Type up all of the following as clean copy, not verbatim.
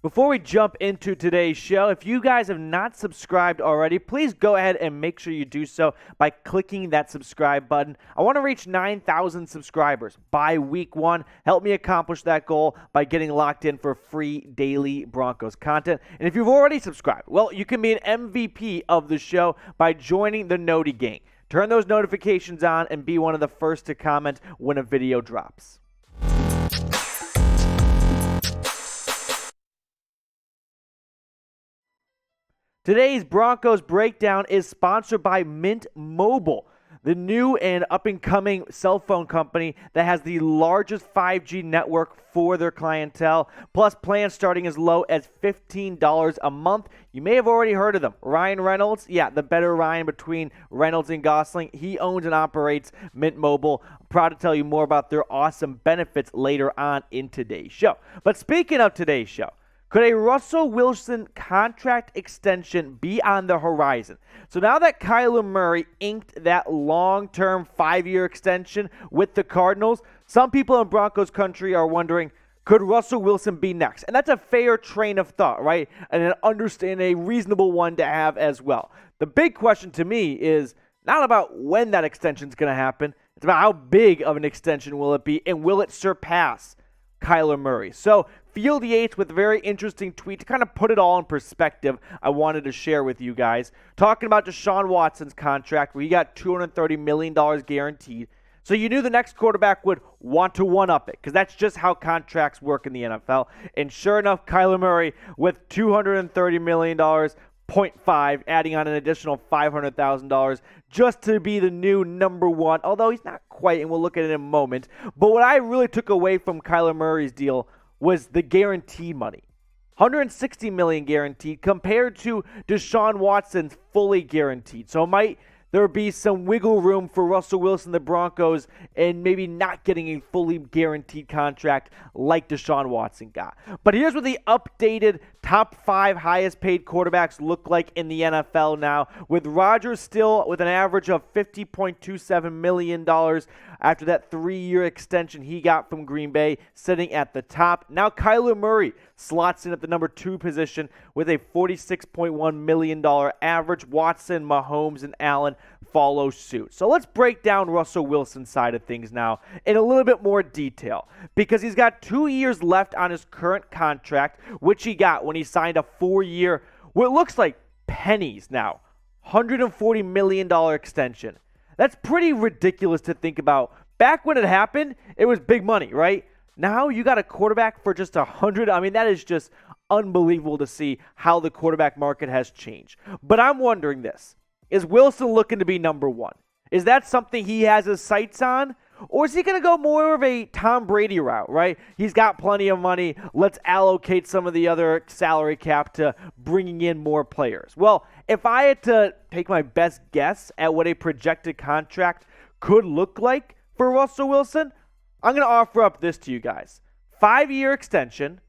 Before we jump into today's show, if you guys have not subscribed already, please go ahead and make sure you do so by clicking that subscribe button. I want to reach 9,000 subscribers by week 1. Help me accomplish that goal by getting locked in for free daily Broncos content. And if you've already subscribed, well, you can be an MVP of the show by joining the Noti Gang. Turn those notifications on and be one of the first to comment when a video drops. Today's Broncos breakdown is sponsored by Mint Mobile, the new and up-and-coming cell phone company that has the largest 5G network for their clientele, plus plans starting as low as $15 a month. You may have already heard of them. Ryan Reynolds, the better Ryan between Reynolds and Gosling. He owns and operates Mint Mobile. I'm proud to tell you more about their awesome benefits later on in today's show. But speaking of today's show, could a Russell Wilson contract extension be on the horizon? So now that Kyler Murray inked that long-term 5-year extension with the Cardinals, some people in Broncos country are wondering, could Russell Wilson be next? And that's a fair train of thought, right? And a reasonable one to have as well. The big question to me is not about when that extension is going to happen. It's about how big of an extension will it be, and will it surpass Kyler Murray? So Field Yates with a very interesting tweet to kind of put it all in perspective I wanted to share with you guys. Talking about Deshaun Watson's contract where he got $230 million guaranteed. So you knew the next quarterback would want to one-up it because that's just how contracts work in the NFL. And sure enough, Kyler Murray with $230 million, 0.5, adding on an additional $500,000 just to be the new number one, although he's not quite, and we'll look at it in a moment. But what I really took away from Kyler Murray's deal was the guaranteed money. $160 million guaranteed compared to Deshaun Watson's fully guaranteed. So might there be some wiggle room for Russell Wilson, the Broncos, and maybe not getting a fully guaranteed contract like Deshaun Watson got. But here's what the updated top 5 highest paid quarterbacks look like in the NFL now, with Rodgers still with an average of $50.27 million after that 3-year extension he got from Green Bay, sitting at the top. Now Kyler Murray slots in at the number 2 position with a $46.1 million average. Watson, Mahomes, and Allen follow suit. So let's break down Russell Wilson's side of things now in a little bit more detail, because he's got 2 years left on his current contract, which he got when he signed a 4-year, what looks like pennies now, $140 million extension. That's pretty ridiculous to think about. Back when it happened, it was big money, right? Now you got a quarterback for just 100. I mean, that is just unbelievable to see how the quarterback market has changed. But I'm wondering this. Is Wilson looking to be number one? Is that something he has his sights on? Or is he going to go more of a Tom Brady route, right? He's got plenty of money. Let's allocate some of the other salary cap to bringing in more players. Well, if I had to take my best guess at what a projected contract could look like for Russell Wilson, I'm going to offer up this to you guys. 5-year extension,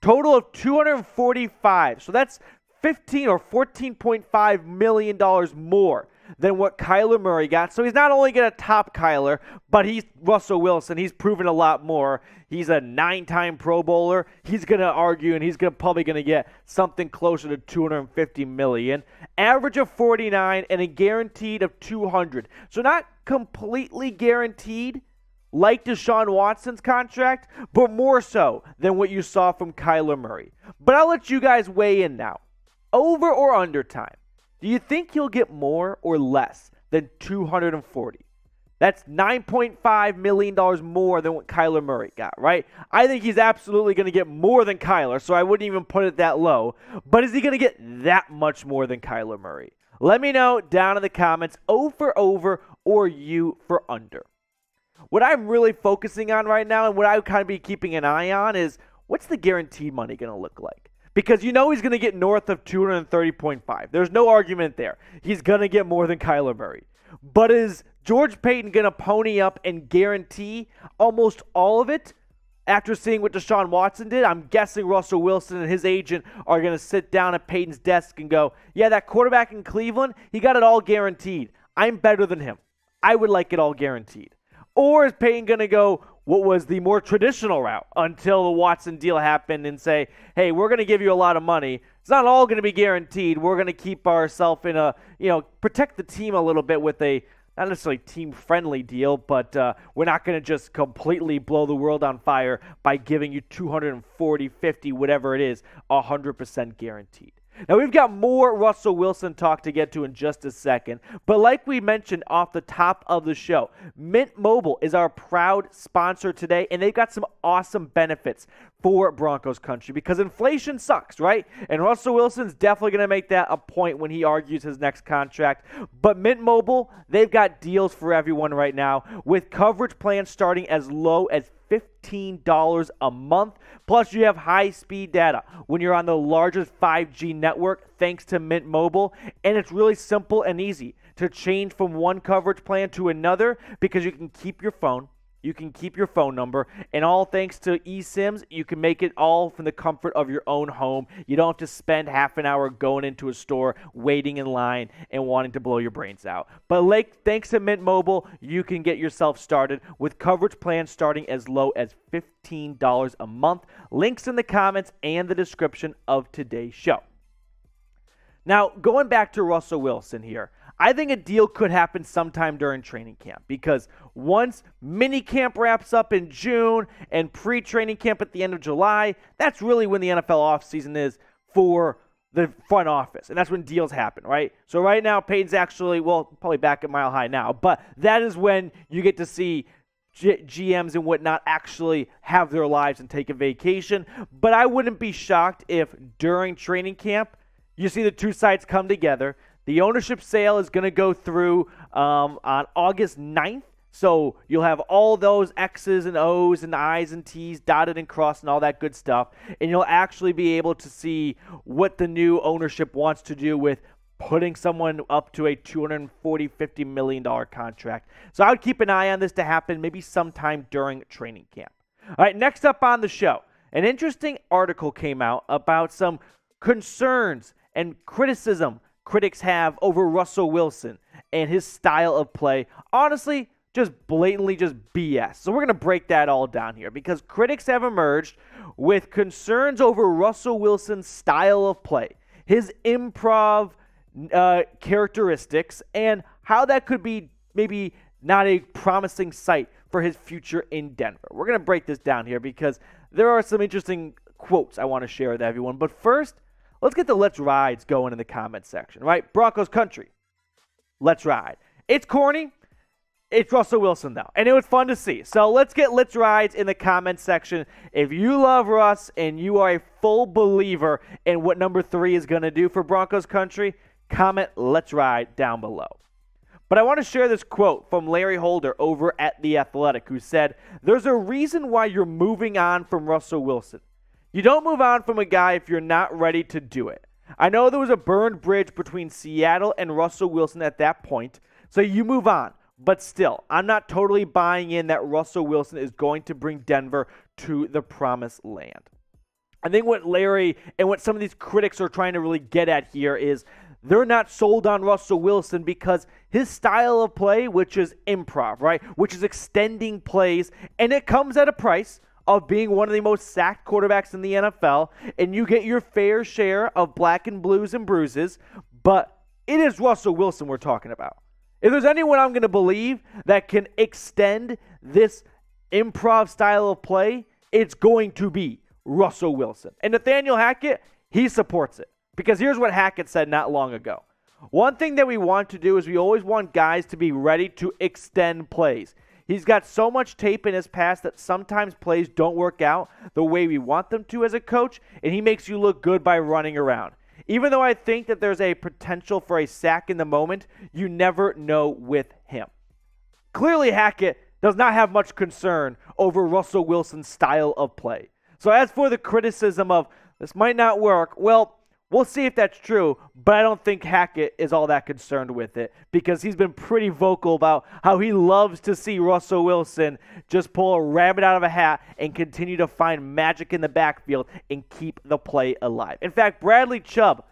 total of $245. So that's $15 or $14.5 million more than what Kyler Murray got. So he's not only going to top Kyler, but he's Russell Wilson. He's proven a lot more. He's a 9-time Pro Bowler. He's going to argue, and he's probably going to get something closer to $250 million. Average of 49 and a guaranteed of 200. So not completely guaranteed like Deshaun Watson's contract, but more so than what you saw from Kyler Murray. But I'll let you guys weigh in now. Over or under time? Do you think he'll get more or less than 240? That's $9.5 million more than what Kyler Murray got, right? I think he's absolutely going to get more than Kyler, so I wouldn't even put it that low. But is he going to get that much more than Kyler Murray? Let me know down in the comments, O for over or U for under. What I'm really focusing on right now and what I would kind of be keeping an eye on is what's the guaranteed money going to look like? Because you know he's going to get north of 230.5. There's no argument there. He's going to get more than Kyler Murray. But is George Paton going to pony up and guarantee almost all of it after seeing what Deshaun Watson did? I'm guessing Russell Wilson and his agent are going to sit down at Paton's desk and go, yeah, that quarterback in Cleveland, he got it all guaranteed. I'm better than him. I would like it all guaranteed. Or is Paton going to go, what was the more traditional route until the Watson deal happened and say, hey, we're going to give you a lot of money. It's not all going to be guaranteed. We're going to keep ourselves in a, protect the team a little bit with a, not necessarily team-friendly deal, but we're not going to just completely blow the world on fire by giving you 240, 50, whatever it is, 100% guaranteed. Now, we've got more Russell Wilson talk to get to in just a second, but like we mentioned off the top of the show, Mint Mobile is our proud sponsor today, and they've got some awesome benefits for Broncos country because inflation sucks, right? And Russell Wilson's definitely going to make that a point when he argues his next contract. But Mint Mobile, they've got deals for everyone right now with coverage plans starting as low as $15 a month. Plus, you have high-speed data when you're on the largest 5G network thanks to Mint Mobile. And it's really simple and easy to change from one coverage plan to another because you can keep your phone. You can keep your phone number, and all thanks to eSIMs, you can make it all from the comfort of your own home. You don't have to spend half an hour going into a store, waiting in line, and wanting to blow your brains out. But thanks to Mint Mobile, you can get yourself started with coverage plans starting as low as $15 a month. Links in the comments and the description of today's show. Now, going back to Russell Wilson here, I think a deal could happen sometime during training camp because once mini camp wraps up in June and pre-training camp at the end of July, that's really when the NFL offseason is for the front office, and that's when deals happen, right? So right now, Peyton's actually, probably back at Mile High now, but that is when you get to see GMs and whatnot actually have their lives and take a vacation. But I wouldn't be shocked if during training camp, you see the two sides come together. The ownership sale is going to go through on August 9th. So you'll have all those X's and O's and I's and T's dotted and crossed and all that good stuff. And you'll actually be able to see what the new ownership wants to do with putting someone up to a $240, $50 million contract. So I would keep an eye on this to happen maybe sometime during training camp. All right, next up on the show, an interesting article came out about some concerns and criticism critics have over Russell Wilson and his style of play. Honestly, just blatantly just BS. So we're going to break that all down here because critics have emerged with concerns over Russell Wilson's style of play, his improv characteristics, and how that could be maybe not a promising sight for his future in Denver. We're going to break this down here because there are some interesting quotes I want to share with everyone. But first, let's get the Let's Rides going in the comments section, right? Broncos country. Let's ride. It's corny. It's Russell Wilson, though, and it was fun to see. So let's get Let's Rides in the comments section. If you love Russ and you are a full believer in what number 3 is going to do for Broncos country, comment Let's Ride down below. But I want to share this quote from Larry Holder over at The Athletic, who said, "There's a reason why you're moving on from Russell Wilson. You don't move on from a guy if you're not ready to do it. I know there was a burned bridge between Seattle and Russell Wilson at that point, so you move on. But still, I'm not totally buying in that Russell Wilson is going to bring Denver to the promised land." I think what Larry and what some of these critics are trying to really get at here is they're not sold on Russell Wilson because his style of play, which is improv, right, which is extending plays, and it comes at a price of being one of the most sacked quarterbacks in the NFL, and you get your fair share of black and blues and bruises, but it is Russell Wilson we're talking about. If there's anyone I'm going to believe that can extend this improv style of play, it's going to be Russell Wilson. And Nathaniel Hackett, he supports it. Because here's what Hackett said not long ago. One thing that we want to do is we always want guys to be ready to extend plays. He's got so much tape in his past that sometimes plays don't work out the way we want them to as a coach, and he makes you look good by running around. Even though I think that there's a potential for a sack in the moment, you never know with him. Clearly, Hackett does not have much concern over Russell Wilson's style of play. So as for the criticism of this might not work, well, we'll see if that's true, but I don't think Hackett is all that concerned with it because he's been pretty vocal about how he loves to see Russell Wilson just pull a rabbit out of a hat and continue to find magic in the backfield and keep the play alive. In fact, Bradley Chubb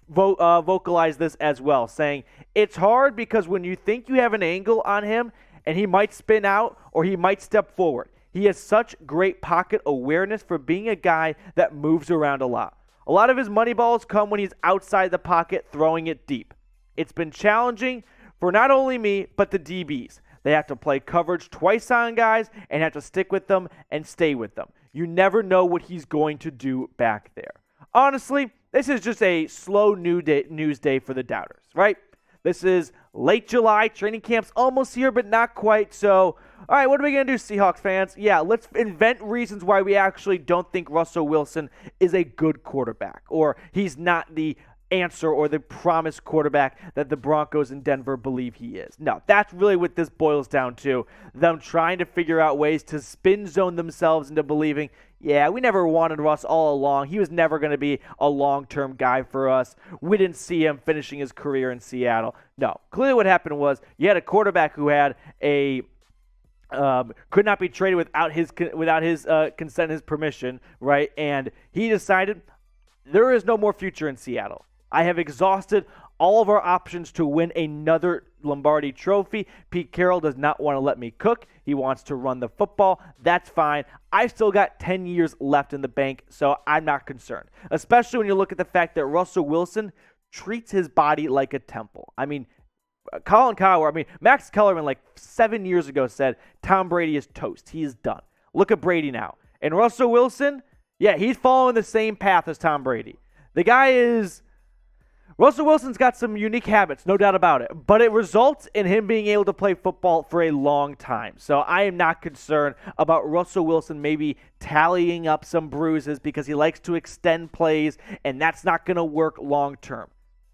vocalized this as well, saying, "It's hard because when you think you have an angle on him and he might spin out or he might step forward, He has such great pocket awareness for being a guy that moves around a lot. A lot of his money balls come when he's outside the pocket throwing it deep. It's been challenging for not only me, but the DBs. They have to play coverage twice on guys and have to stick with them and stay with them. You never know what he's going to do back there. Honestly, this is just a slow news day for the doubters, right? This is late July. Training camp's almost here, but not quite. So, all right, what are we going to do, Seahawks fans? Yeah, let's invent reasons why we actually don't think Russell Wilson is a good quarterback, or he's not the answer or the promised quarterback that the Broncos in Denver believe he is. No, that's really what this boils down to. Them trying to figure out ways to spin zone themselves into believing, yeah, we never wanted Russ all along. He was never going to be a long-term guy for us. We didn't see him finishing his career in Seattle. No, clearly what happened was you had a quarterback who had a could not be traded without his consent, his permission, right? And he decided there is no more future in Seattle. I have exhausted all of our options to win another Lombardi trophy. Pete Carroll does not want to let me cook. He wants to run the football. That's fine. I've still got 10 years left in the bank, so I'm not concerned. Especially when you look at the fact that Russell Wilson treats his body like a temple. I mean, Max Kellerman like 7 years ago said Tom Brady is toast. He is done. Look at Brady now. And Russell Wilson, yeah, he's following the same path as Tom Brady. Russell Wilson's got some unique habits, no doubt about it, but it results in him being able to play football for a long time. So I am not concerned about Russell Wilson maybe tallying up some bruises because he likes to extend plays, and that's not going to work long term.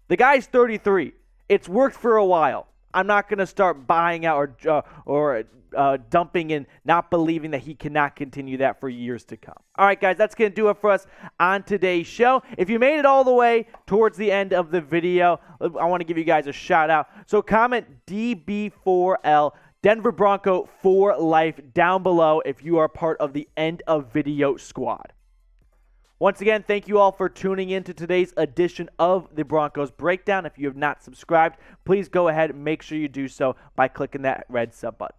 The guy's 33. It's worked for a while. I'm not going to start buying out or dumping and not believing that he cannot continue that for years to come. All right, guys, that's going to do it for us on today's show. If you made it all the way towards the end of the video, I want to give you guys a shout out. So comment DB4L, Denver Bronco for life, down below if you are part of the end of video squad. Once again, thank you all for tuning in to today's edition of the Broncos Breakdown. If you have not subscribed, please go ahead and make sure you do so by clicking that red sub button.